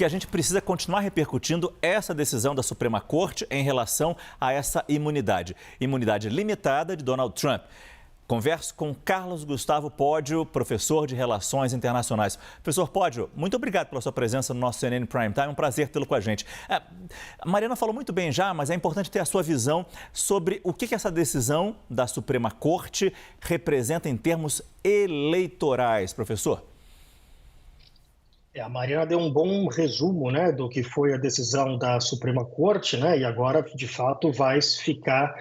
porque a gente precisa continuar repercutindo essa decisão da Suprema Corte em relação a essa imunidade. Imunidade limitada de Donald Trump. Converso com Carlos Gustavo Pódio, professor de Relações Internacionais. Professor Pódio, muito obrigado pela sua presença no nosso CNN Prime Time. É um prazer tê-lo com a gente. A Mariana falou muito bem já, mas é importante ter a sua visão sobre o que essa decisão da Suprema Corte representa em termos eleitorais, professor. A Mariana deu um bom resumo, né, do que foi a decisão da Suprema Corte, né, e agora, de fato, vai ficar,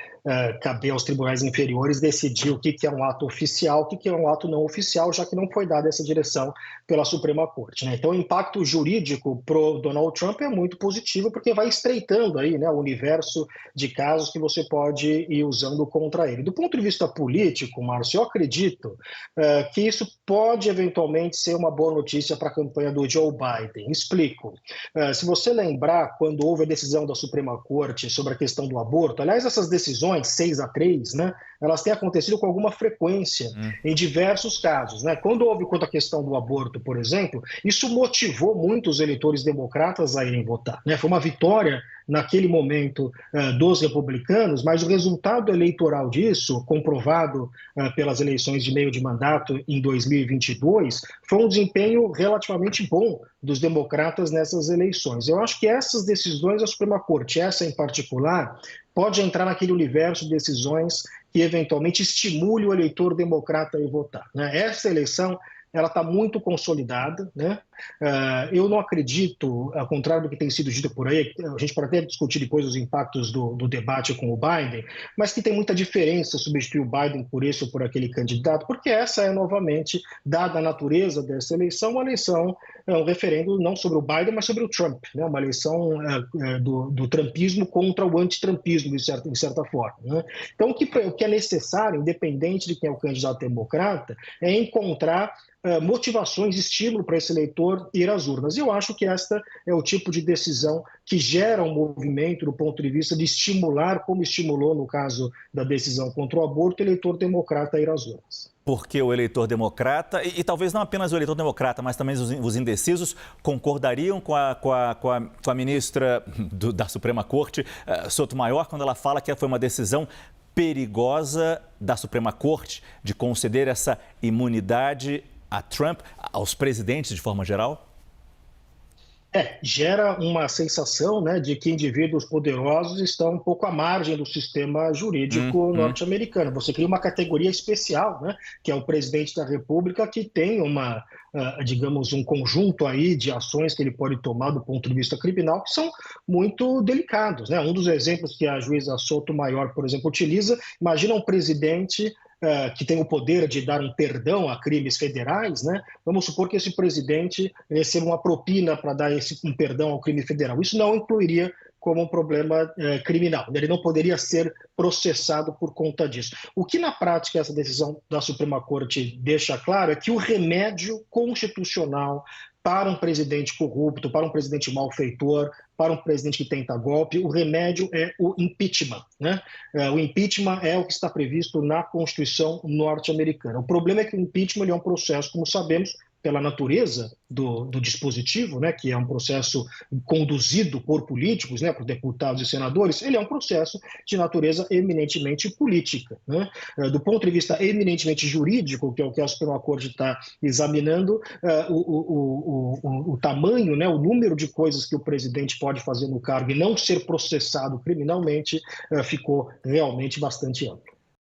caber aos tribunais inferiores decidir o que é um ato oficial, o que é um ato não oficial, já que não foi dada essa direção pela Suprema Corte, né. Então, o impacto jurídico para o Donald Trump é muito positivo, porque vai estreitando aí, né, o universo de casos que você pode ir usando contra ele. Do ponto de vista político, Márcio, eu acredito que isso pode eventualmente ser uma boa notícia para a campanha do Joe Biden. Explico. Se você lembrar, quando houve a decisão da Suprema Corte sobre a questão do aborto, aliás, essas decisões 6-3, né, elas têm acontecido com alguma frequência em diversos casos, né? Quando houve quanto à questão do aborto, por exemplo, isso motivou muitos eleitores democratas a irem votar, né? Foi uma vitória naquele momento dos republicanos, mas o resultado eleitoral disso, comprovado pelas eleições de meio de mandato em 2022, foi um desempenho relativamente bom dos democratas nessas eleições. Eu acho que essas decisões da Suprema Corte, essa em particular, pode entrar naquele universo de decisões que eventualmente estimule o eleitor democrata a ir votar, né? Essa eleição ela está muito consolidada, né? Eu não acredito, ao contrário do que tem sido dito por aí, a gente pode até discutir depois os impactos do debate com o Biden, mas que tem muita diferença substituir o Biden por esse ou por aquele candidato, porque essa é, novamente, dada a natureza dessa eleição, uma eleição, um referendo não sobre o Biden, mas sobre o Trump, né? Uma eleição do trumpismo contra o antitrampismo, de certa forma, né? Então, o que é necessário, independente de quem é o candidato democrata, é encontrar motivações, estímulo para esse eleitor ir às urnas. E eu acho que esta é o tipo de decisão que gera um movimento do ponto de vista de estimular, como estimulou no caso da decisão contra o aborto, o eleitor democrata a ir às urnas. Porque o eleitor democrata, e talvez não apenas o eleitor democrata, mas também os indecisos, concordariam com a ministra da Suprema Corte, Sotomayor, quando ela fala que foi uma decisão perigosa da Suprema Corte de conceder essa imunidade a Trump, aos presidentes de forma geral? Gera uma sensação, né, de que indivíduos poderosos estão um pouco à margem do sistema jurídico norte-americano. Você cria uma categoria especial, né, que é o presidente da República, que tem digamos, um conjunto aí de ações que ele pode tomar do ponto de vista criminal que são muito delicados, né? Um dos exemplos que a juíza Sotomayor, por exemplo, utiliza, imagina um presidente que tem o poder de dar um perdão a crimes federais, né? Vamos supor que esse presidente receba uma propina para dar um perdão ao crime federal. Isso não incluiria como um problema criminal. Ele não poderia ser processado por conta disso. O que, na prática, essa decisão da Suprema Corte deixa claro é que o remédio constitucional para um presidente corrupto, para um presidente malfeitor, para um presidente que tenta golpe, o remédio é o impeachment, né? O impeachment é o que está previsto na Constituição norte-americana. O problema é que o impeachment é um processo, como sabemos, pela natureza do dispositivo, né, que é um processo conduzido por políticos, né, por deputados e senadores, ele é um processo de natureza eminentemente política, né? Do ponto de vista eminentemente jurídico, que é o que a Suprema Corte está examinando, o tamanho, né, o número de coisas que o presidente pode fazer no cargo e não ser processado criminalmente ficou realmente bastante amplo.